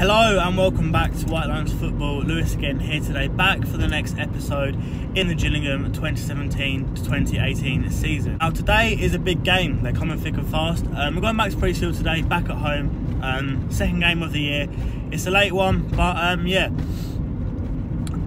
Hello and welcome back to White Lines Football. Lewis again here today, back for the next episode in the Gillingham 2017 to 2018 season. Now today is a big game, they're coming thick and fast. We're going back to Priestfield today, back at home, second game of the year. It's a late one, but yeah.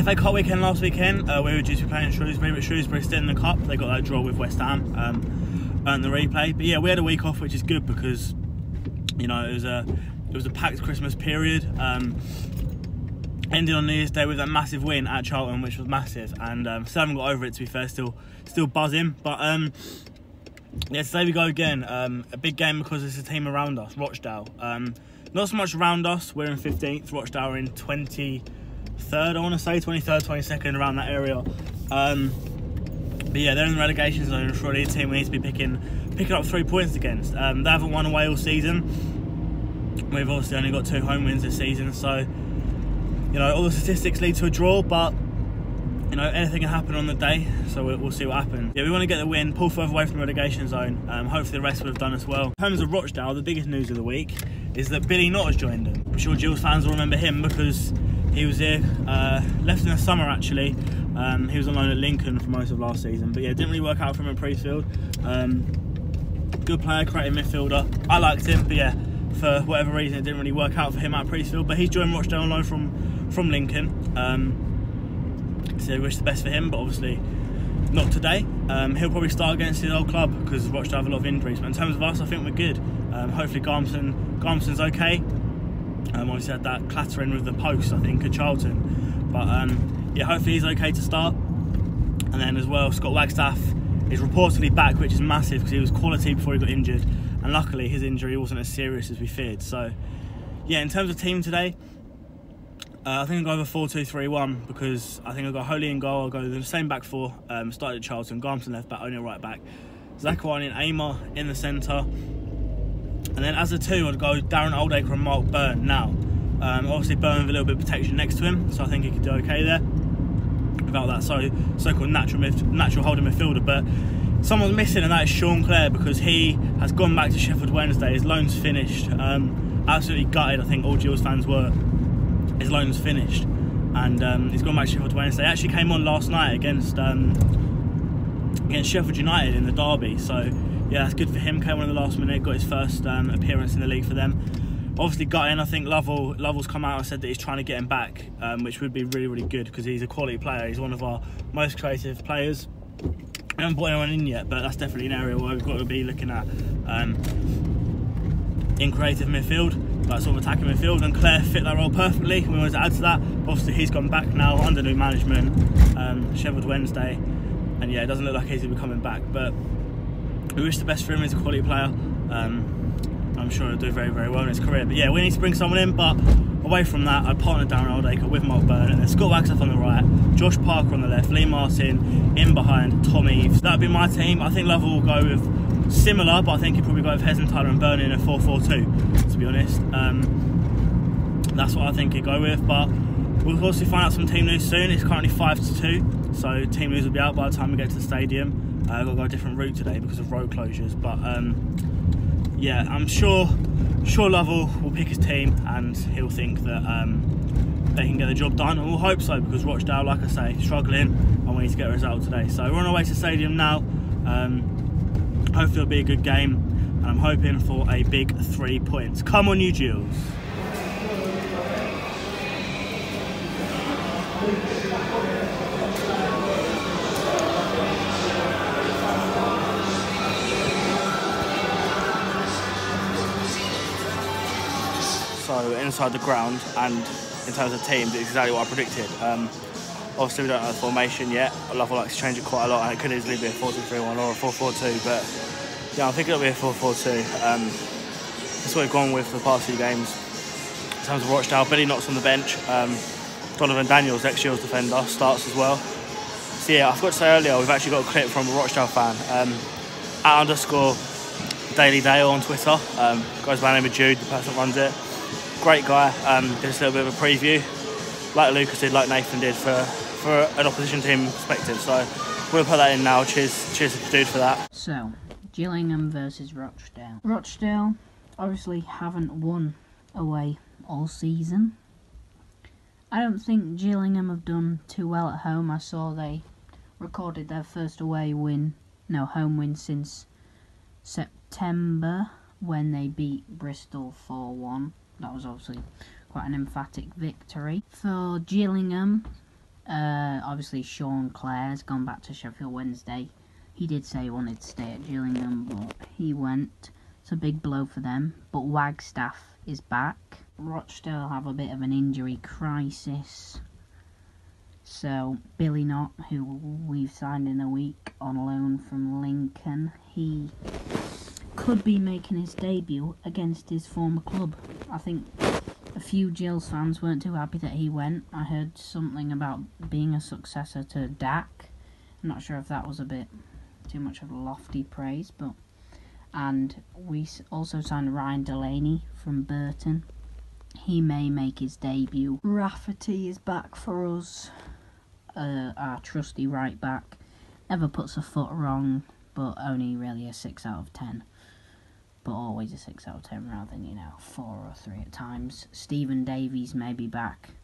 FA Cup weekend last weekend, we were due to be playing Shrewsbury, but Shrewsbury still in the cup. They got that draw with West Ham, earned the replay. But yeah, we had a week off, which is good because, you know, it was a packed Christmas period. Ended on New Year's Day with a massive win at Charlton, which was massive, and still haven't got over it, to be fair. Still buzzing. But yeah, today we go again. A big game because it's a team around us, Rochdale. Not so much around us. We're in 15th. Rochdale are in 23rd. I want to say 23rd, 22nd, around that area. But yeah, they're in the relegation zone. Surely a team we need to be picking up 3 points against. They haven't won away all season. We've obviously only got 2 home wins this season, so you know all the statistics lead to a draw, but you know anything can happen on the day, so we'll see what happens. Yeah, we want to get the win, pull further away from the relegation zone. Hopefully the rest would have done as well. In terms of Rochdale, the biggest news of the week is that Billy Knott has joined them. I'm sure Gills fans will remember him because he was here, left in the summer actually. He was on loan at Lincoln for most of last season, but yeah, didn't really work out for him at Priestfield. Good player, creative midfielder. I liked him, but yeah, for whatever reason it didn't really work out for him at Priestfield. But he's joined Rochdale on loan from Lincoln. So we wish the best for him, but obviously not today. He'll probably start against his old club because Rochdale have a lot of injuries. But in terms of us, I think we're good. Hopefully Garmson's okay. Obviously had that clattering with the post, I think, at Charlton. But yeah, hopefully he's okay to start. And then as well, Scott Wagstaff is reportedly back, which is massive because he was quality before he got injured. And luckily his injury wasn't as serious as we feared. So yeah, in terms of team today, I think I'll go over 4-2-3-1 because I think I'll go Holy in goal. I'll go the same back four. Started at Charlton, Garmson left back, O'Neill right back, Zachariah and Amar in the centre. And then as a 2, I'd go Darren Oldacre and Mark Byrne. Now, obviously Byrne with a little bit of protection next to him, so I think he could do okay there without that so-called natural holding midfielder. But someone's missing, and that is Sean Clare, because he has gone back to Sheffield Wednesday. His loan's finished. Absolutely gutted, I think all Gills fans were. His loan's finished, and he's gone back to Sheffield Wednesday. He actually came on last night against Sheffield United in the derby. So yeah, that's good for him. Came on in the last minute, got his first appearance in the league for them. Obviously gutting, I think Lovell's come out and said that he's trying to get him back, which would be really, really good because he's a quality player. He's one of our most creative players. We haven't brought anyone in yet, but that's definitely an area where we've got to be looking at in creative midfield, like sort of attacking midfield, and Claire fit that role perfectly. We wanted to add to that. Obviously he's gone back now under new management, Sheffield Wednesday, and yeah, it doesn't look like he's going to be coming back, but we wish the best for him. He's a quality player. I'm sure he'll do very, very well in his career. But yeah, we need to bring someone in, but away from that, I'd partner Darren Oldacre with Mark Byrne, and then Scott Wagstaff on the right, Josh Parker on the left, Lee Martin in behind, Tom Eves. That'd be my team. I think Lovell will go with similar, but I think he'll probably go with Hesenthaler and Byrne in a 4-4-2, to be honest. That's what I think he'd go with, but we'll obviously find out some team news soon. It's currently 5-2, so team news will be out by the time we get to the stadium. I've got to go a different route today because of road closures, but yeah, I'm sure Lovell will pick his team and he'll think that they can get the job done, and we'll hope so because Rochdale, like I say, struggling, and we need to get a result today. So we're on our way to the stadium now. Hopefully it'll be a good game, and I'm hoping for a big 3 points. Come on, you Gills. So inside the ground, and in terms of teams, it's exactly what I predicted. Obviously we don't know the formation yet. Lovell likes to change it quite a lot, and it could easily be a 4-2-3-1 or a 4-4-2, but yeah, I think it'll be a 4-4-2. That's what we've gone with for the past few games. In terms of Rochdale, Billy Knott's on the bench. Donovan Daniels, ex-Gills defender, starts as well. So yeah, I forgot to say earlier, we've actually got a clip from a Rochdale fan, @_DailyDale on Twitter. Goes by the name of Jude, the person that runs it. Great guy. Did a little bit of a preview, like Lucas did, like Nathan did, for an opposition team perspective. So we'll put that in now. Cheers to the dude for that. So, Gillingham versus Rochdale. Rochdale obviously haven't won away all season. I don't think Gillingham have done too well at home. I saw they recorded their first home win since September when they beat Bristol 4-1. That was obviously quite an emphatic victory. For Gillingham, obviously Sean Clare's gone back to Sheffield Wednesday. He did say he wanted to stay at Gillingham, but he went. It's a big blow for them. But Wagstaff is back. Rochdale have a bit of an injury crisis. So Billy Knott, who we've signed in a week on loan from Lincoln, he could be making his debut against his former club. I think a few Gills fans weren't too happy that he went. I heard something about being a successor to Dak. I'm not sure if that was a bit too much of a lofty praise, but... And we also signed Ryan Delaney from Burton. He may make his debut. Rafferty is back for us. Our trusty right back. Never puts a foot wrong, but only really a 6 out of 10. But always a 6 out of 10 rather than, 4 or 3 at times. Stephen Davies may be back.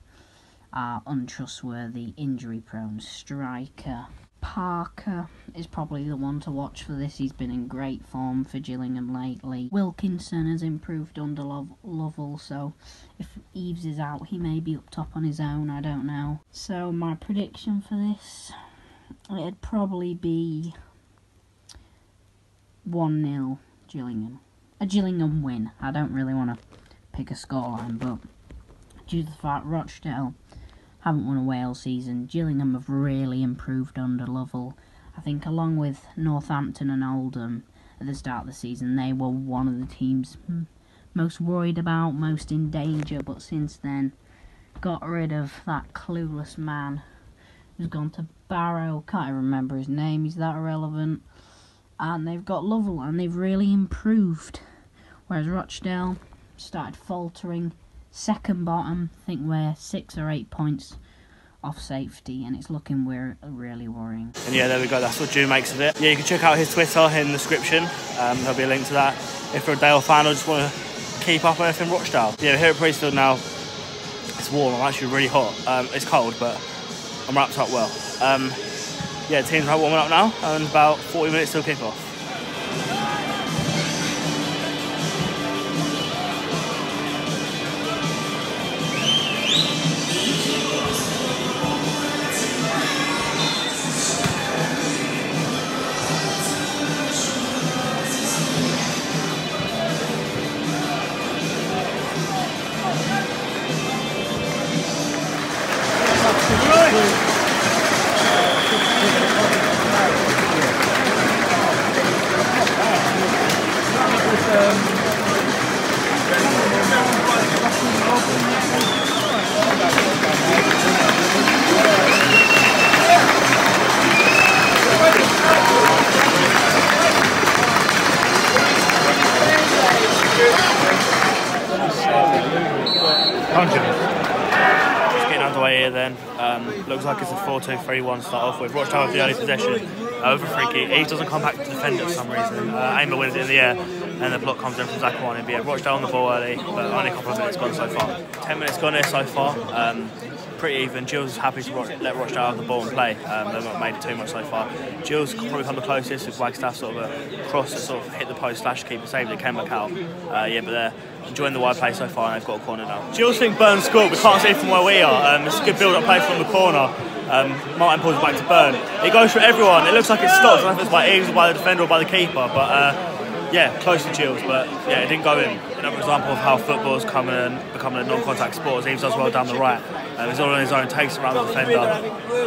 Our untrustworthy, injury-prone striker. Parker is probably the one to watch for this. He's been in great form for Gillingham lately. Wilkinson has improved under Lovell, so if Eves is out, he may be up top on his own, I don't know. So my prediction for this, it'd probably be 1-0 Gillingham. A Gillingham win. I don't really want to pick a scoreline, but due to the fact Rochdale haven't won a Wales season, Gillingham have really improved under Lovell. I think along with Northampton and Oldham at the start of the season, they were one of the teams most worried about, most in danger, but since then got rid of that clueless man who's gone to Barrow. Can't even remember his name, he's that irrelevant. And they've got Lovell and they've really improved. Whereas Rochdale started faltering. Second bottom, I think we're 6 or 8 points off safety, and it's looking really worrying. And yeah, there we go, that's what Drew makes of it. Yeah, you can check out his Twitter in the description. There'll be a link to that. If you're a Dale fan or just want to keep up on everything Rochdale. Yeah, we're here at Priestfield now. It's warm, I'm actually really hot. It's cold, but I'm wrapped up well. Yeah, the team's warming up now, and about 40 minutes till kick-off. Just getting underway here then. Looks like it's a 4-2-3-1 start off with. Rochdale with the early possession over free kick. He doesn't come back to defend it for some reason. Aimer wins it in the air and the block comes in from Zachariah. But yeah, Rochdale on the ball early, but only a couple of minutes gone so far. 10 minutes gone here so far. Pretty even. Gills is happy to let Rochdale have the ball and play. They've not made it too much so far. Gills could probably come the closest with Wagstaff sort of a cross that sort of hit the post, keeper saved it, came back out. Yeah, but they're enjoying the wide play so far and they've got a corner now. Gills think Burn scored, we can't see it from where we are. It's a good build-up play from the corner. Martin pulls it back to Burn. It goes for everyone. It looks like it stops. I don't know if it's by Eves or by the defender or by the keeper, but yeah, close to Gills, but yeah, it didn't go in. Another example of how football is becoming a non-contact sport. Eves does well down the right. He's all on his own, takes around the defender,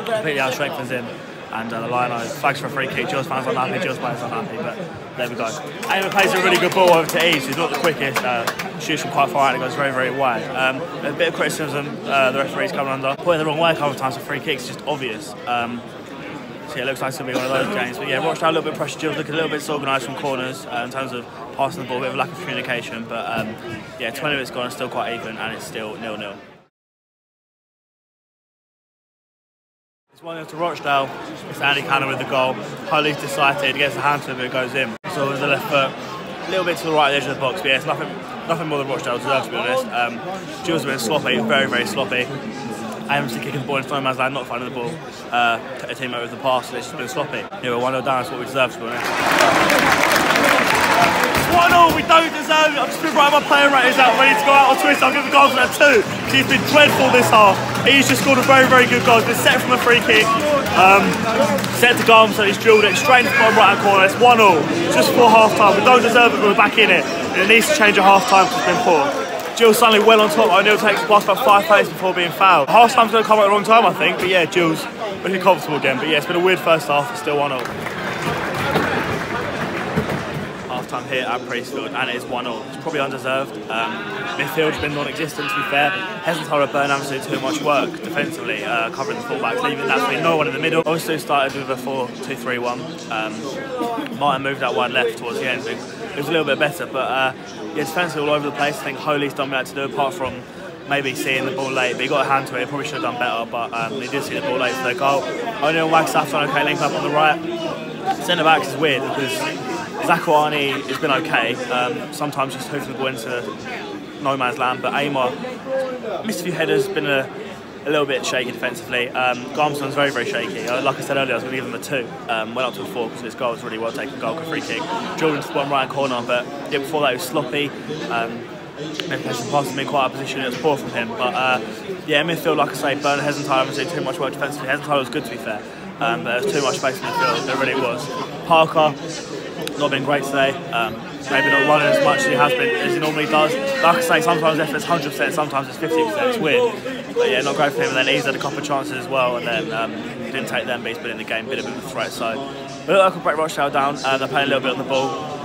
completely out-strengthens him, and the line flags for a free kick. Gills fans unhappy, Gills players unhappy, but there we go. Aimer plays a really good ball over to Eves, who's not the quickest, shoots from quite far out and it goes very, very wide. A bit of criticism the referee's coming under. Pointing the wrong way a couple of times for free kicks is just obvious. So yeah, it looks like it's going to be one of those games. But yeah, Rochdale a little bit pressure. Gills looking a little bit disorganised from corners in terms of passing the ball, a bit of lack of communication. But yeah, 20 minutes gone, it's still quite even, and it's still 0-0. It's 1-0 to Rochdale. It's Andy Cannon with the goal. Holly's decided, gets the hand to him, it goes in. So with the left foot, a little bit to the right edge of the box. But yeah, it's nothing nothing more than Rochdale deserves, to be honest. Gills have been sloppy, very, very sloppy. Aimlessly kicking the ball into no man's land, not finding the ball. A teammate with the pass, and it's just been sloppy. Yeah, we're 1-0 down, that's what we deserve, to be honest. 1-0, we don't deserve it. I've just been writing my player ratings out, ready to go out on Twitter. I'll give the goal for that 2. He's been dreadful this half. He's just scored a very, very good goal. He's been set from a free kick. Set to Gills, so he's drilled it straight into the bottom right hand corner. It's 1-0, just before half time. We don't deserve it, but we're back in it. And it needs to change at half time because it's been poor. Gills suddenly well on top. O'Neill takes the pass about 5 plays before being fouled. Half time's going to come at the wrong time, I think. But yeah, Gills looking comfortable again. But yeah, it's been a weird first half. It's still 1-0. Half-time here at Priestfield, and it is 1-0. It's probably undeserved. Midfield's been non-existent, to be fair. Hesenthaler and Burnham doing too much work defensively, covering the fullbacks, leaving absolutely no one in the middle. Also started with a 4-2-3-1. Martin moved out wide left towards the end. It was a little bit better, but yeah, defensively all over the place. I think Holy's done what he had to do, apart from maybe seeing the ball late, but he got a hand to it. He probably should have done better, but he did see the ball late for their goal. O'Neill and Wagstaff on okay, link up on the right. Centre backs is weird because Zakuani has been okay, sometimes just hoofing the ball into no man's land, but Amar missed a few headers, been a little bit shaky defensively. Garmson's very, very shaky. Like I said earlier, I was going to give him a 2. Went up to a 4 because his goal was really well taken goal, free kick. Drilled into the bottom right corner, but yeah, before that he was sloppy. Maybe some passes been quite out of position, it was poor from him. But yeah, midfield, like I say, Bernard Hesenthaler was doing too much work defensively. Hesenthaler was good, to be fair, but there was too much space in the field, there really was. Parker, not been great today. Maybe not running as much as he has been, as he normally does. Like I say, sometimes effort's 100%, sometimes it's 50%. It's weird. But yeah, not great for him. And then he's had a couple of chances as well, and then he didn't take them, but he's been in the game, been a bit of a threat. So we look like we'll break Rochdale down. They're playing a little bit on the ball.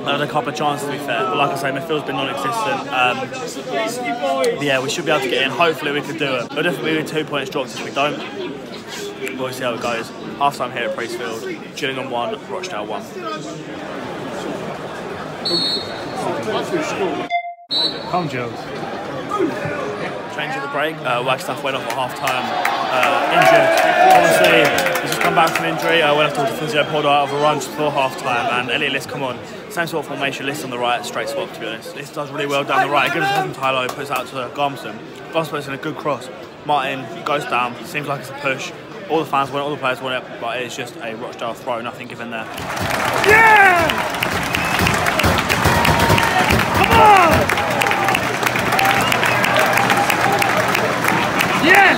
Had a couple of chances, to be fair, but like I say, midfield's been non-existent. Yeah, we should be able to get in. Hopefully we can do it. It'll definitely be 2 points dropped if we don't. We'll see how it goes. Half time here at Priestfield. Gillingham 1, Rochdale 1. Come, Gills. Change at the break. Wagstaff went off at half time. Injured. Obviously, he's just come back from injury. Went off to the physio, pulled out of a run just before half time. And Elliot List, come on. Same sort of formation, List on the right, straight swap, to be honest. List does really well down the right. Gives us Hesenthaler, puts out to Garmson. Garmson puts in a good cross. Martin goes down. Seems like it's a push. All the fans want it, all the players want it, but it's just a Rochdale throw, nothing given there. Yeah! Come on! Yeah!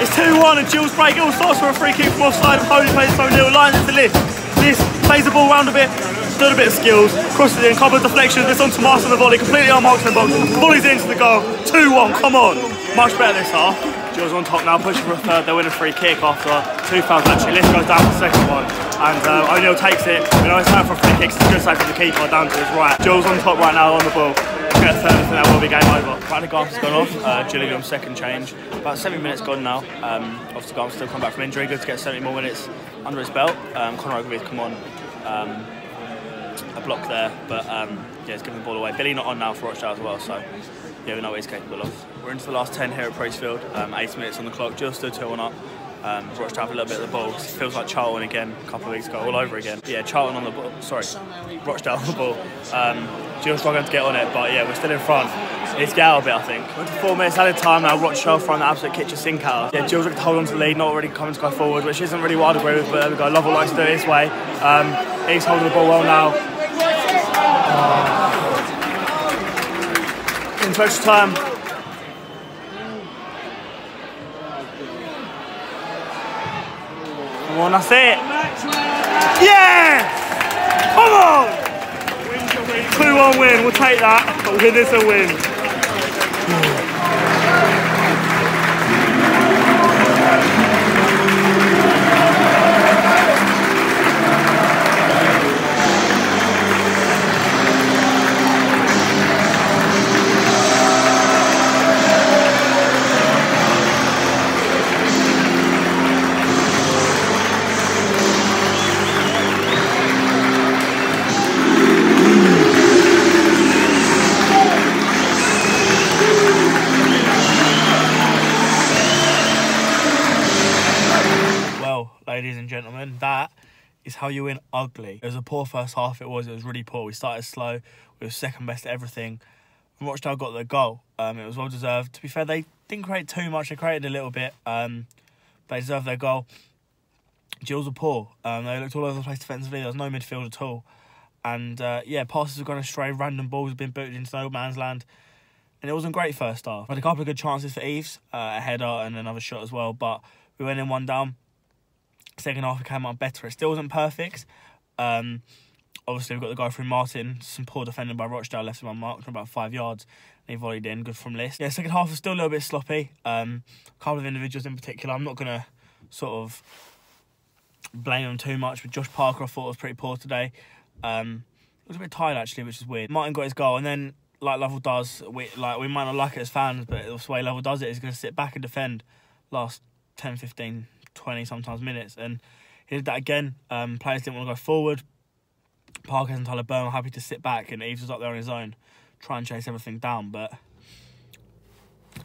It's 2-1 and Gills break. It all starts for a free kick from offside. Holy plays so Neil, lines into List. List plays the ball round a bit, does a bit of skills, crosses in, couple of deflections, it's on to Master the volley, completely unmarked in the box, volleys into the goal. 2-1, come on! Much better this half. Gills on top now, pushing for a third. They win a free kick after 2 fouls actually. List goes down for the second one, and O'Neill takes it. You know, it's time for a free kick. It's a good save for the keeper down to his right. Gills on top right now on the ball. Get a third, and that will be game over. Right, Garm's gone off. Gillingham second change. About 70 minutes gone now. Obviously, Garm's still come back from injury. Good to get 70 more minutes under his belt. Conor Ogilvy's come on. A block there, but yeah, he's giving the ball away. Billy not on now for Rochdale as well, so yeah, we know what he's capable of. We're into the last 10 here at Priestfield. 8 minutes on the clock. Gills still 2-1 up. Rochdale have a little bit of the ball. It feels like Charlton again a couple of weeks ago, all over again. Yeah, Charlton on the ball. Sorry, Rochdale on the ball. Gills struggling to get on it, but yeah, we're still in front. It's get out a bit, I think. We're to 4 minutes added time now. Rochdale throwing the absolute kitchen sink out. Yeah, Gills looking to hold on to the lead, not really coming to go forward, which isn't really what I'd agree with, but there we go. Lovell likes to do it his way. He's holding the ball well now. Into extra time. Come on, that's it. Yeah! Come on! 2-1 win, we'll take that. But win is a win. Ladies and gentlemen, that is how you win ugly. It was a poor first half, it was really poor. We started slow, we were second best at everything. And Rochdale got the goal. It was well deserved. To be fair, they didn't create too much, they created a little bit. They deserved their goal. Gills were poor. They looked all over the place defensively, there was no midfield at all. And yeah, passes have gone astray, random balls have been booted into no man's land. And it wasn't great first half. Had a couple of good chances for Eves, a header and another shot as well, but we went in 1 down. Second half we came out better. It still wasn't perfect. Obviously we've got the guy through Martin, some poor defending by Rochdale, left him unmarked from about 5 yards. And he volleyed in, good from List. Yeah, second half was still a little bit sloppy. A couple of individuals in particular. I'm not going to sort of blame them too much, but Josh Parker I thought was pretty poor today. He was a bit tired actually, which is weird. Martin got his goal, and then like Lovell does, we might not like it as fans, but the way Lovell does it is going to sit back and defend last 10, 15, 20 sometimes minutes, and he did that again. Players didn't want to go forward. Parker and Tyler Byrne were happy to sit back, and Eves was up there on his own, try and chase everything down. But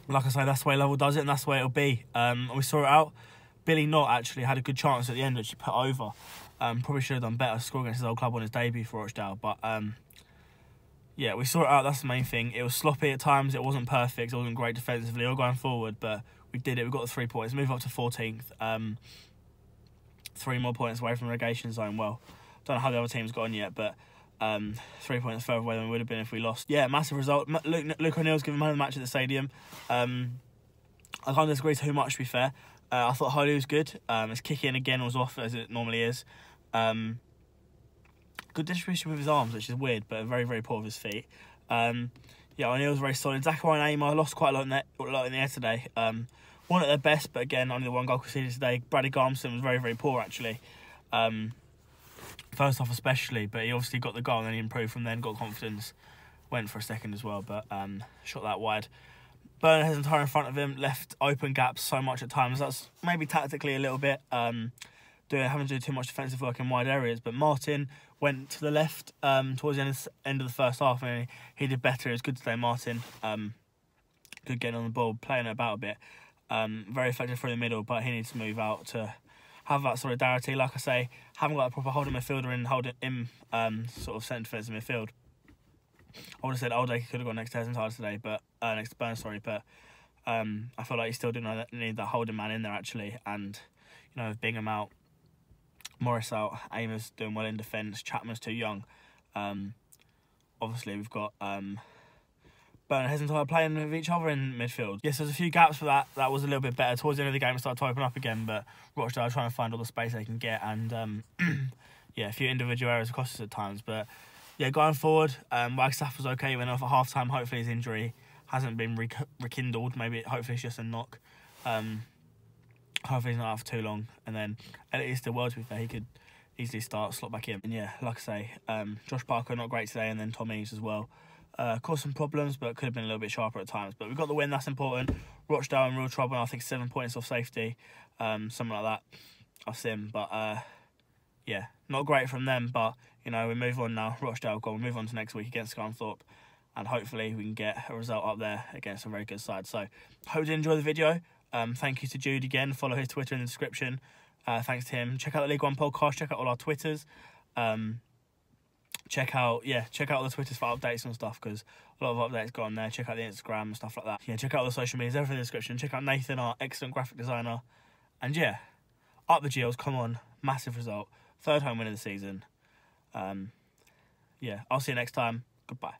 like I say, that's the way Lovell does it, and that's the way it'll be. And we saw it out. Billy Knott actually had a good chance at the end, which he put over. Probably should have done better, score against his old club on his debut for Rochdale, but yeah, we saw it out, that's the main thing. It was sloppy at times, it wasn't perfect, it wasn't great defensively or going forward, but we did it, we got the 3 points, move up to 14th. 3 more points away from the relegation zone. Well, don't know how the other team's got on yet, but 3 points further away than we would have been if we lost. Yeah, massive result. Luke O'Neill's given man of the match at the stadium. I can't disagree too much, to be fair. I thought Holly was good. His kick-in again was off, as it normally is. Good distribution with his arms, which is weird, but very, very poor with his feet. Yeah, O'Neill's very solid. Zachary and Aymar lost quite a lot in the air today. One at their best, but again, only the 1 goal conceded today. Bradley Garmson was very, very poor, actually. First off especially, but he obviously got the goal and then he improved from then, got confidence. Went for a second as well, but shot that wide. Byrne has entire in front of him, left open gaps so much at times. That's maybe tactically a little bit, having to do too much defensive work in wide areas. But Martin went to the left towards the end of the first half, and he did better. It was good today, Martin. Good getting on the ball, playing it about a bit. Very effective through the middle, but he needs to move out to have that solidarity. Like I say, haven't got a proper holding midfielder in sort of centre defensive midfield. I would have said Oldacre could have gone next to Hesentide today, but next to Burn, sorry, but I feel like he still did need that holding man in there actually. And you know, with Bingham out, Morris out, Amer's doing well in defence, Chapman's too young. Obviously we've got Burn and Hesentide playing with each other in midfield. Yes, there's a few gaps for that. That was a little bit better. Towards the end of the game it started to open up again, but Rochdale are trying to find all the space they can get, and yeah, a few individual errors cost us at times, but yeah, going forward, Wagstaff was okay, went off at half-time. Hopefully his injury hasn't been rekindled. Hopefully it's just a knock. Hopefully he's not out for too long. And then Elliot is still well, to be fair. He could easily slot back in. And yeah, like I say, Josh Parker not great today, and then Tom Eves as well. Caused some problems, but could have been a little bit sharper at times. But we got the win, that's important. Rochdale in real trouble, I think 7 points off safety. Something like that. I've seen, but yeah, not great from them, but you know, we move on now. Rochdale gone. We move on to next week against Scunthorpe, and hopefully we can get a result up there against a very good side. So, hope you enjoy the video. Thank you to Jude again. Follow his Twitter in the description. Thanks to him. Check out the League One podcast. Check out all our Twitters. Check out all the Twitters for updates and stuff, because a lot of updates go on there. Check out the Instagram and stuff like that. Yeah, check out all the social medias, everything in the description. Check out Nathan, our excellent graphic designer. And yeah, up the Gills. Come on, massive result. 3rd home win of the season. Yeah, I'll see you next time. Goodbye.